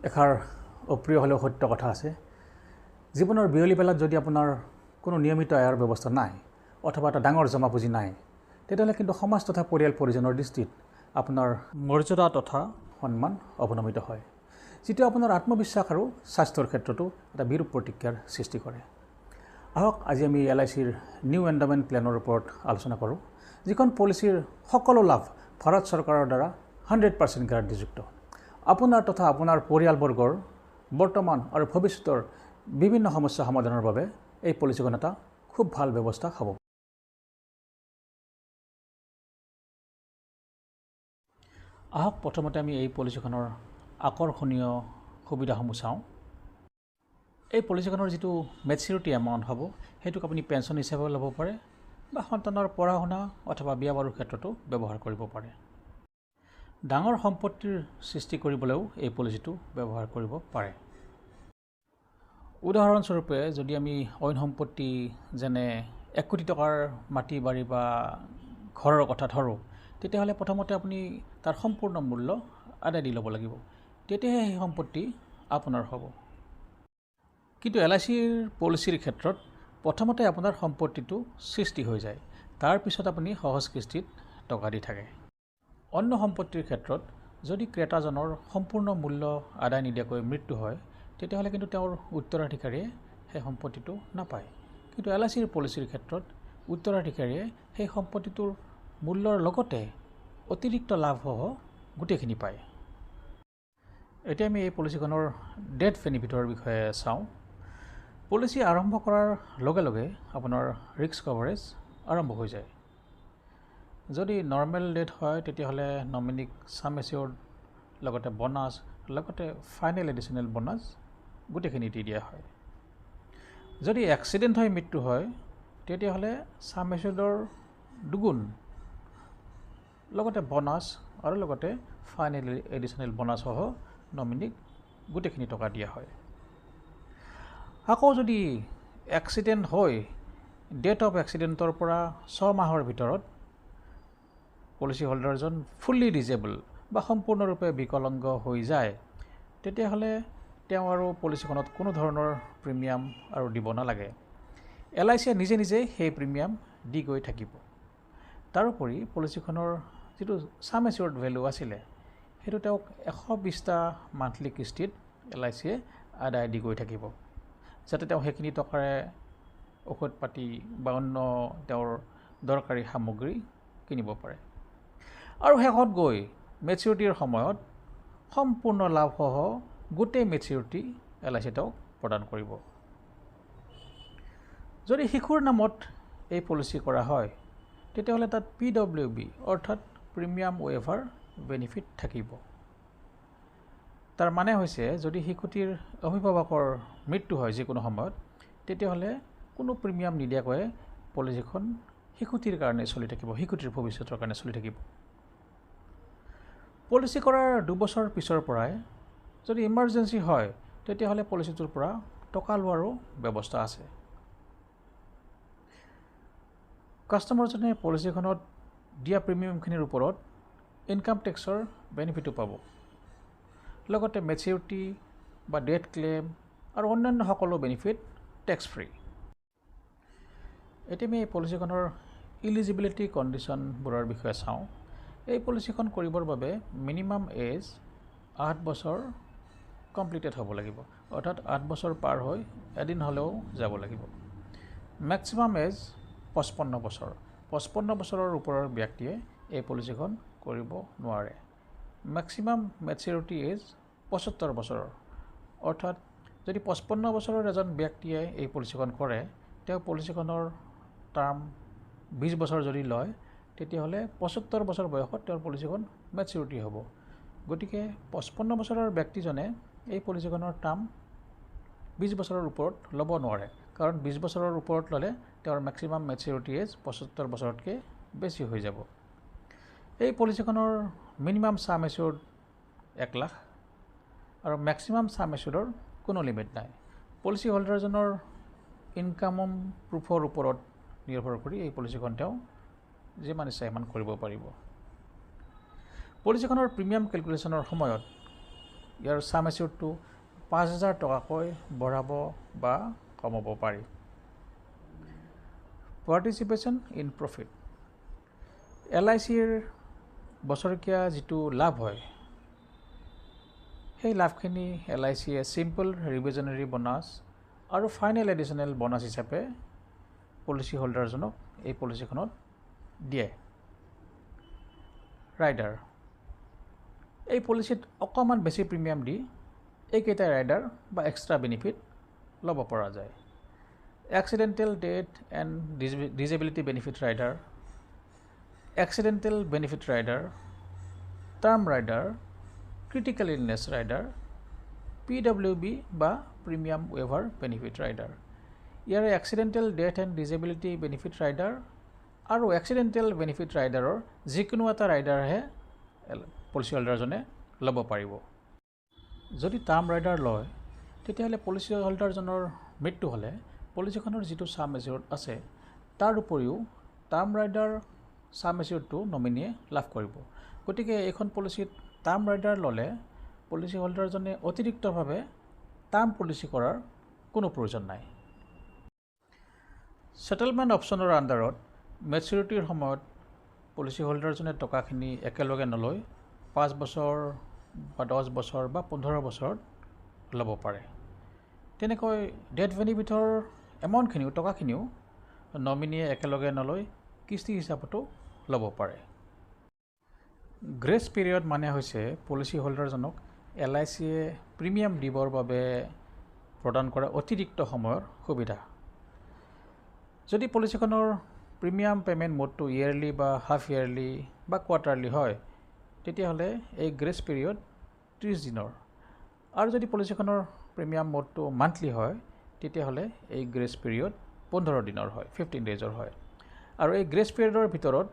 এষাৰ অপ্ৰিয় হ'লেও সত্য কথা আছে। জীৱনৰ বিয়লি বেলাত যদি আপোনাৰ কোনো নিয়মিত আয়ৰ ব্যৱস্থা নাই অথবা এটা ডাঙৰ জমা পুঁজি নাই, তেতিয়াহ'লে কিন্তু সমাজ তথা পৰিয়াল পৰিজনৰ দৃষ্টিত আপোনাৰ মৰ্যাদা তথা সন্মান অৱনমিত হয়, যিটো আপোনাৰ আত্মবিশ্বাস আৰু স্বাস্থ্যৰ ক্ষেত্ৰতো এটা বিৰূপ প্ৰতিক্ৰিয়াৰ সৃষ্টি কৰে। আহক আজি আমি LICৰ নিউ এণ্ডামেণ্ট প্লেনৰ ওপৰত আলোচনা কৰোঁ, যিখন পলিচিৰ সকলো লাভ ভাৰত চৰকাৰৰ দ্বাৰা 100% গ্যাৰাণ্টিযুক্ত। আপোনাৰ তথা আপোনাৰ পৰিয়ালবৰ্গৰ বৰ্তমান আৰু ভৱিষ্যতৰ বিভিন্ন সমস্যা সমাধানৰ বাবে এই পলিচিখন এটা খুব ভাল ব্যৱস্থা হ'ব। আহক প্ৰথমতে আমি এই পলিচিখনৰ আকৰ্ষণীয় সুবিধাসমূহ চাওঁ। এই পলিচিখনৰ যিটো মেচিউৰিটি এমাউণ্ট হ'ব, সেইটোক আপুনি পেঞ্চন হিচাপেও ল'ব পাৰে বা সন্তানৰ পঢ়া শুনা অথবা বিয়া বাৰুৰ ক্ষেত্ৰতো ব্যৱহাৰ কৰিব পাৰে। ডাঙৰ সম্পত্তিৰ সৃষ্টি কৰিবলৈও এই পলিচিটো ব্যৱহাৰ কৰিব পাৰে। উদাহৰণস্বৰূপে যদি আমি অইন সম্পত্তি যেনে 1 কোটি টকাৰ মাটি বাৰী বা ঘৰৰ কথা ধৰোঁ, তেতিয়াহ'লে প্ৰথমতে আপুনি তাৰ সম্পূৰ্ণ মূল্য আদায় দি ল'ব লাগিব, তেতিয়াহে সেই সম্পত্তি আপোনাৰ হ'ব। কিন্তু LICৰ পলিচিৰ ক্ষেত্ৰত প্ৰথমতে আপোনাৰ সম্পত্তিটো সৃষ্টি হৈ যায়, তাৰপিছত আপুনি সহজ কিস্তিত টকা দি থাকে। অন্য সম্পত্তিৰ ক্ষেত্ৰত যদি ক্ৰেতাজনৰ সম্পূৰ্ণ মূল্য আদায় নিদিয়াকৈ মৃত্যু হয়, তেতিয়াহ'লে কিন্তু তেওঁৰ উত্তৰাধিকাৰীয়ে সেই সম্পত্তিটো নাপায়। কিন্তু LICৰ পলিচিৰ ক্ষেত্ৰত উত্তৰাধিকাৰীয়ে সেই সম্পত্তিটোৰ মূল্যৰ লগতে অতিৰিক্ত লাভসহ গোটেইখিনি পায়। এতিয়া আমি এই পলিচিখনৰ ডেথ বেনিফিটৰ বিষয়ে চাওঁ। পলিচি আৰম্ভ কৰাৰ লগে লগে আপোনাৰ ৰিস্ক কভাৰেজ আৰম্ভ হৈ যায়। যদি নৰ্মেল ডেথ হয়, তেতিয়াহ'লে নমিনীক ছাম এচিয়ৰ্ড লগতে বনাছ লগতে ফাইনেল এডিশ্যনেল বনাছ গোটেইখিনি দি দিয়া হয়। যদি এক্সিডেণ্ট হৈ মৃত্যু হয়, তেতিয়াহ'লে ছাম এচিয়ৰ্ডৰ দুগুণ লগতে বনাছ আৰু লগতে ফাইনেল এডিশ্যনেল বনাছসহ নমিনীক গোটেইখিনি টকা দিয়া হয়। আকৌ যদি এক্সিডেণ্ট হৈ ডেট অফ এক্সিডেণ্টৰ পৰা 6 মাহৰ ভিতৰত পলিচি হোল্ডাৰজন ফুল্লি ডিজেবল বা সম্পূৰ্ণৰূপে বিকলাংগ হৈ যায়, তেতিয়াহ'লে তেওঁ আৰু পলিচিখনত কোনো ধৰণৰ প্ৰিমিয়াম আৰু দিব নালাগে। LICয়ে নিজে নিজেই সেই প্ৰিমিয়াম দি গৈ থাকিব। তাৰোপৰি পলিচিখনৰ যিটো ছাম এচিয়ৰ্ড ভেলু আছিলে, সেইটো তেওঁক 120টা মান্থলি কিস্তিত LICয়ে আদায় দি গৈ থাকিব, যাতে তেওঁ সেইখিনি টকাৰে ঔষধ পাতি বা অন্য তেওঁৰ দৰকাৰী সামগ্ৰী কিনিব পাৰে। আৰু শেষত গৈ মেচিউৰিটিৰ সময়ত সম্পূৰ্ণ লাভসহ গোটেই মেচিউৰিটি LICয়ে তেওঁক প্ৰদান কৰিব। যদি শিশুৰ নামত এই পলিচি কৰা হয়, তেতিয়াহ'লে তাত PWB অৰ্থাৎ প্ৰিমিয়াম ৱেইভাৰ বেনিফিট থাকিব। তাৰ মানে হৈছে, যদি শিশুটিৰ অভিভাৱকৰ মৃত্যু হয় যিকোনো সময়ত, তেতিয়াহ'লে কোনো প্ৰিমিয়াম নিদিয়াকৈ পলিচিখন শিশুটিৰ কাৰণে চলি থাকিব, শিশুটিৰ ভৱিষ্যতৰ কাৰণে চলি থাকিব। পলিচি কৰাৰ 2 বছৰ পিছৰ পৰাই যদি ইমাৰ্জেঞ্চি হয়, তেতিয়াহ'লে পলিচিটোৰ পৰা টকা লোৱাৰো ব্যৱস্থা আছে। কাষ্টমাৰজনে পলিচিখনত দিয়া প্ৰিমিয়ামখিনিৰ ওপৰত ইনকাম টেক্সৰ বেনিফিটো পাব, লগতে মেচিউৰিটি বা ডেথ ক্লেইম আৰু অন্যান্য সকলো বেনিফিট টেক্স ফ্ৰী। এতিয়া আমি এই পলিচিখনৰ ইলিজিবিলিটি কণ্ডিশ্যনবোৰৰ বিষয়ে চাওঁ। এই পলিচিখন কৰিবৰ বাবে মিনিমাম এজ 8 বছৰ কমপ্লিটেড হ'ব লাগিব, অৰ্থাৎ 8 বছৰ পাৰ হৈ এদিন হ'লেও যাব লাগিব। মেক্সিমাম এজ 55 বছৰ। 55 বছৰৰ ওপৰৰ ব্যক্তিয়ে এই পলিচিখন কৰিব নোৱাৰে। মেক্সিমাম মেচিউৰিটি এজ 75 বছৰৰ, অৰ্থাৎ যদি 55 বছৰৰ এজন ব্যক্তিয়ে এই পলিচিখন কৰে, তেওঁ পলিচিখনৰ টাৰ্ম 20 বছৰ যদি লয়, তেতিয়াহ'লে 75 বছৰ বয়সত তেওঁৰ পলিচিখন মেচিউৰিটি হ'ব। গতিকে 55 বছৰৰ ব্যক্তিজনে এই পলিচিখনৰ টাৰ্ম 20 বছৰৰ ওপৰত ল'ব নোৱাৰে, কাৰণ 20 বছৰৰ ওপৰত ল'লে তেওঁৰ মেক্সিমাম মেচিউৰিটি এজ 75 বছৰতকৈ বেছি হৈ যাব। এই পলিচিখনৰ মিনিমাম ছাম এচিয়ৰ্ড 1 লাখ আৰু মেক্সিমাম ছাম এচিয়ৰ্ডৰ কোনো লিমিট নাই। পলিচি হোল্ডাৰজনৰ ইনকাম প্ৰুফৰ ওপৰত নিৰ্ভৰ কৰি এই পলিচিখন তেওঁ যিমান ইচ্ছা সিমান কৰিব পাৰিব। পলিচিখনৰ প্ৰিমিয়াম কেলকুলেশ্যনৰ সময়ত ইয়াৰ ছাম এচিউৰটো 5,000 টকাকৈ বঢ়াব বা কমাব পাৰি। Participation in profit. LICৰ বছৰেকীয়া যিটো লাভ হয় সেই লাভখিনি LICয়ে চিম্পল ৰিভিজনেৰী বনাছ আৰু ফাইনেল এডিশ্যনেল বনাছ হিচাপে পলিচি হোল্ডাৰজনক এই পলিচিখনত দিয়ে। ৰাইডাৰ। এই পলিচিত অকণমান বেছি প্ৰিমিয়াম দি এইকেইটা ৰাইডাৰ বা এক্সট্ৰা বেনিফিট ল'ব পৰা যায়। Accidental death and disability benefit rider, accidental benefit rider, term rider, critical illness rider, PWB বা প্ৰিমিয়াম ৱেভাৰ বেনিফিট ৰাইডাৰ। ইয়াৰে accidental death and disability benefit rider আৰু এক্সিডেণ্টেল বেনিফিট ৰাইডাৰৰ যিকোনো এটা ৰাইডাৰহে পলিচি হোল্ডাৰজনে ল'ব পাৰিব। যদি টাৰ্ম ৰাইডাৰ লয় তেতিয়াহ'লে পলিচি হোল্ডাৰজনৰ মৃত্যু হ'লে পলিচিখনৰ যিটো ছাম এচিউৰ্ড আছে তাৰ উপৰিও টাৰ্ম ৰাইডাৰ ছাম এচিউৰ্ডটো নমিনীয়ে লাভ কৰিব। গতিকে এইখন পলিচিত টাৰ্ম ৰাইডাৰ ল'লে পলিচি হোল্ডাৰজনে অতিৰিক্তভাৱে টাৰ্ম পলিচি কৰাৰ কোনো প্ৰয়োজন নাই। ছেটেলমেণ্ট অপশ্যনৰ আণ্ডাৰত মেচিউৰিটিৰ সময়ত পলিচি হোল্ডাৰজনে টকাখিনি একেলগে নলৈ 5 বছৰ বা 10 বছৰ বা 15 বছৰত ল'ব পাৰে। তেনেকৈ ডেথ বেনিফিটৰ এমাউণ্টখিনিও টকাখিনিও নমিনীয়ে একেলগে নলৈ কিস্তি হিচাপতো ল'ব পাৰে। গ্ৰেছ পিৰিয়ড মানে হৈছে পলিচি হোল্ডাৰজনক LICয়ে প্ৰিমিয়াম দিবৰ বাবে প্ৰদান কৰা অতিৰিক্ত সময়ৰ সুবিধা। যদি পলিচিখনৰ প্ৰিমিয়াম পে'মেণ্ট মোডটো ইয়েৰলি বা হাফ ইয়েৰলি বা কোৱাৰ্টাৰলি হয় তেতিয়াহ'লে এই গ্ৰেছ পিৰিয়ড 30 দিনৰ আৰু যদি পলিচিখনৰ প্ৰিমিয়াম মোডটো মান্থলি হয় তেতিয়াহ'লে এই গ্ৰেছ পিৰিয়ড 15 দিনৰ হয়, 15 ডেইজৰ হয়। আৰু এই গ্ৰেছ পিৰিয়ডৰ ভিতৰত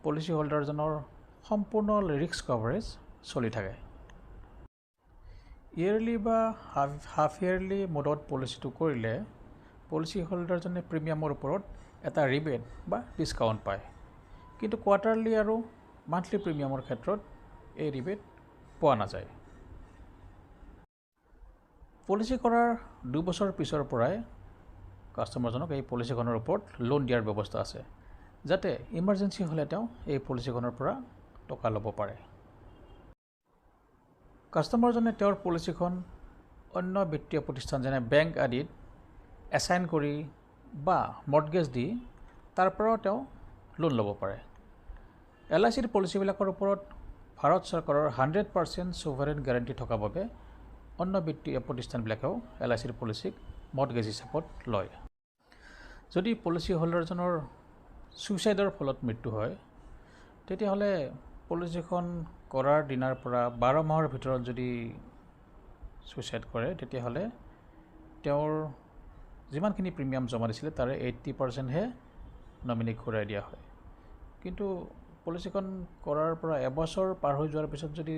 পলিচি হোল্ডাৰজনৰ সম্পূৰ্ণ ৰিস্ক কভাৰেজ চলি থাকে। ইয়েৰলি বা হাফ ইয়েৰলি মোডত পলিচিটো কৰিলে পলিচি হোল্ডাৰজনে প্ৰিমিয়ামৰ ওপৰত এটা ৰিবেট বা ডিছকাউণ্ট পায়, কিন্তু কোৱাৰ্টাৰলি আৰু মান্থলি প্ৰিমিয়ামৰ ক্ষেত্ৰত এই ৰিবেট পোৱা নাযায়। পলিচি কৰাৰ 2 বছৰ পিছৰ পৰাই কাষ্টমাৰজনক এই পলিচিখনৰ ওপৰত লোন দিয়াৰ ব্যৱস্থা আছে, যাতে ইমাৰ্জেঞ্চি হ'লে তেওঁ এই পলিচিখনৰ পৰা টকা ল'ব পাৰে। কাষ্টমাৰজনে তেওঁৰ পলিচিখন অন্য বিত্তীয় প্ৰতিষ্ঠান যেনে বেংক আদিত এছাইন কৰি বা মৰ্টগেজ দি তাৰ পৰাও তেওঁ লোন ল'ব পাৰে। LICৰ পলিচিবিলাকৰ ওপৰত ভাৰত চৰকাৰৰ 100% ছভাৰেইন গেৰাণ্টি থকা বাবে অন্য বিত্তীয় প্ৰতিষ্ঠানবিলাকেও LICৰ পলিচিক মৰ্টগেজ হিচাপত লয়। যদি পলিচি হোল্ডাৰজনৰ ছুইচাইডৰ ফলত মৃত্যু হয় তেতিয়াহ'লে পলিচিখন কৰাৰ দিনাৰ পৰা 12 মাহৰ ভিতৰত যদি ছুইচাইড কৰে তেতিয়াহ'লে তেওঁৰ যিমানখিনি প্ৰিমিয়াম জমা দিছিলে তাৰে 80%হে নমিনীক ঘূৰাই দিয়া হয়। কিন্তু পলিচিখন কৰাৰ পৰা এবছৰ পাৰ হৈ যোৱাৰ পিছত যদি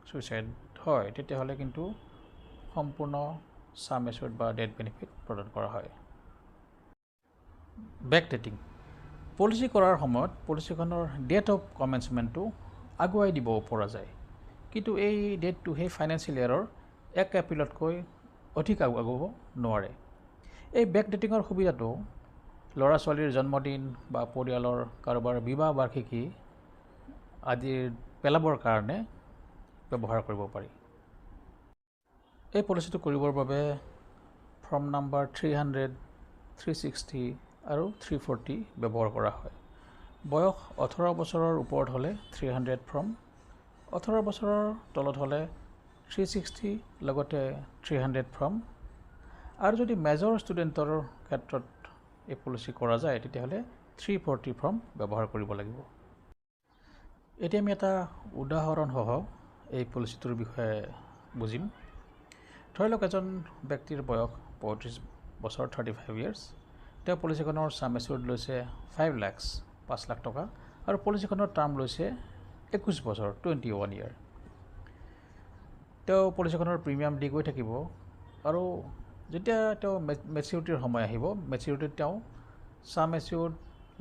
ছুইচাইড হয় তেতিয়াহ'লে কিন্তু সম্পূৰ্ণ ছাম এচিউৰ্ড বা ডেথ বেনিফিট প্ৰদান কৰা হয়। Back dating. পলিচি কৰাৰ সময়ত পলিচিখনৰ ডেট অফ কমেন্সমেণ্টটো আগুৱাই দিব পৰা যায়, কিন্তু এই ডেটটো সেই ফাইনেন্সিয়েল ইয়েৰৰ 1 এপ্ৰিলতকৈ অধিক আগুৱাব নোৱাৰে। এই বেক ডেটিঙৰ সুবিধাটো ল'ৰা ছোৱালীৰ জন্মদিন বা পৰিয়ালৰ কাৰোবাৰ বিবাহ বাৰ্ষিকী আদিৰ পেলাবৰ কাৰণে ব্যৱহাৰ কৰিব পাৰি। এই পলিচিটো কৰিবৰ বাবে ফৰ্ম নাম্বাৰ 300, 360 আৰু 340 ব্যৱহাৰ কৰা হয়। বয়স 18 বছৰৰ ওপৰত হ'লে 300 ফৰ্ম, 18 বছৰৰ তলত হ'লে 360 লগতে 300 ফৰ্ম, আৰু যদি মেজৰ ষ্টুডেণ্টৰ ক্ষেত্ৰত এই পলিচি কৰা যায় তেতিয়াহ'লে 340 ফৰ্ম ব্যৱহাৰ কৰিব লাগিব। এতিয়া আমি এটা উদাহৰণসহ এই পলিচিটোৰ বিষয়ে বুজিম। ধৰি লওক এজন ব্যক্তিৰ বয়স 35 বছৰ 35 ইয়াৰ্ছ। তেওঁ পলিচিখনৰ ছাম এচিউৰ্ড লৈছে 5 লাখ টকা আৰু পলিচিখনৰ টাৰ্ম লৈছে 21 বছৰ 21 ইয়াৰ। তেওঁ পলিচিখনৰ প্ৰিমিয়াম দি গৈ থাকিব আৰু যেতিয়া তেওঁ মেচিউৰিটিৰ সময় আহিব মেচিউৰিটিত তেওঁ ছাম এচিউৰ্ড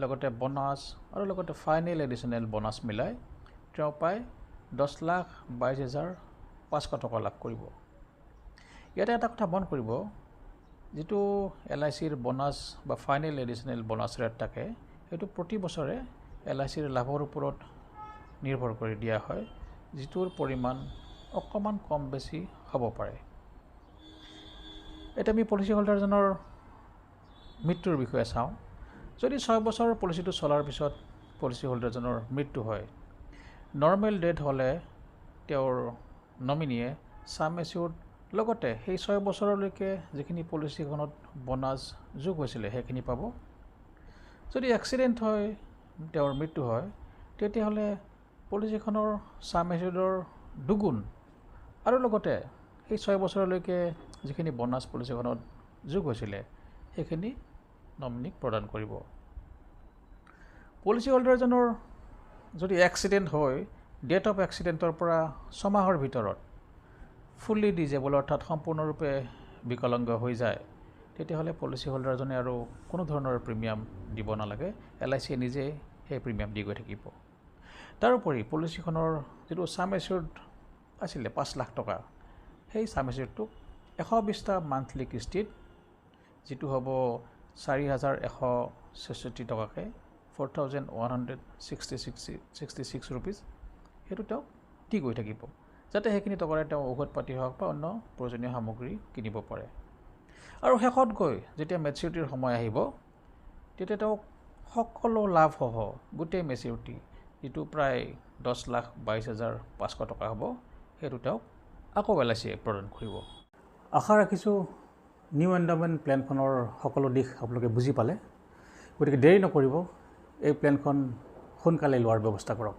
লগতে বনাছ আৰু লগতে ফাইনেল এডিশ্যনেল বনাছ মিলাই তেওঁ পায় 10,22,000 500 টকা লাভ কৰিব। ইয়াতে এটা কথা মন কৰিব, যিটো LICৰ বোনাছ বা ফাইনেল এডিশ্যনেল বোনাছ ৰেট থাকে, সেইটো প্ৰতি বছৰে LICৰ লাভৰ ওপৰত নিৰ্ভৰ কৰি দিয়া হয়, যিটোৰ পৰিমাণ অকণমান কম বেছি হ'ব পাৰে। এতিয়া আমি পলিচি হোল্ডাৰজনৰ মৃত্যুৰ বিষয়ে চাওঁ। যদি 6 বছৰ পলিচিটো চলাৰ পিছত পলিচি হোল্ডাৰজনৰ মৃত্যু হয়, নৰ্মেল ডেথ হ'লে তেওঁৰ নমিনীয়ে ছাম এচিউৰ্ড লগতে সেই 6 বছৰলৈকে যিখিনি পলিচিখনত বোনাছ যোগ হৈছিলে সেইখিনি পাব। যদি এক্সিডেণ্ট হয়, তেওঁৰ মৃত্যু হয়, তেতিয়াহ'লে পলিচিখনৰ ছাম এচিউৰ্ডৰ দুগুণ আৰু লগতে সেই 6 বছৰলৈকে যিখিনি বোনাছ পলিচিখনত যোগ হৈছিলে সেইখিনি নমিনীক প্ৰদান কৰিব। পলিচি হোল্ডাৰজনৰ যদি এক্সিডেণ্ট হয়, ডেট অফ এক্সিডেণ্টৰ পৰা 6 মাহৰ ভিতৰত ফুল্লি ডিজেবল অৰ্থাৎ সম্পূৰ্ণৰূপে বিকলাংগ হৈ যায়, তেতিয়াহ'লে পলিচি হোল্ডাৰজনে আৰু কোনো ধৰণৰ প্ৰিমিয়াম দিব নালাগে। LICয়ে নিজেই সেই প্ৰিমিয়াম দি গৈ থাকিব। তাৰোপৰি পলিচিখনৰ যিটো ছাম এচিউৰ্ড আছিলে 5 লাখ টকা, সেই ছাম এচিউৰ্ডটোক 120টা মান্থলি কিস্তিত, যিটো হ'ব 4,166 টকাকৈ 4,166 ৰুপিজ, সেইটো তেওঁক দি গৈ থাকিব, যাতে সেইখিনি টকাৰে তেওঁ ঔষধ পাতি হওক বা অন্য প্ৰয়োজনীয় সামগ্ৰী কিনিব পাৰে। আৰু শেষত গৈ যেতিয়া মেচিউৰিটিৰ সময় আহিব, তেতিয়া তেওঁক সকলো লাভসহ গোটেই মেচিউৰিটি, যিটো প্ৰায় 10,22,500 টকা হ'ব, সেইটো তেওঁক আকৌ LICয়ে প্ৰদান কৰিব। আশা ৰাখিছোঁ নিউ এণ্ডাউমেণ্ট প্লেনখনৰ সকলো দিশ আপোনালোকে বুজি পালে। গতিকে দেৰি নকৰিব, এই প্লেনখন সোনকালে লোৱাৰ ব্যৱস্থা কৰক।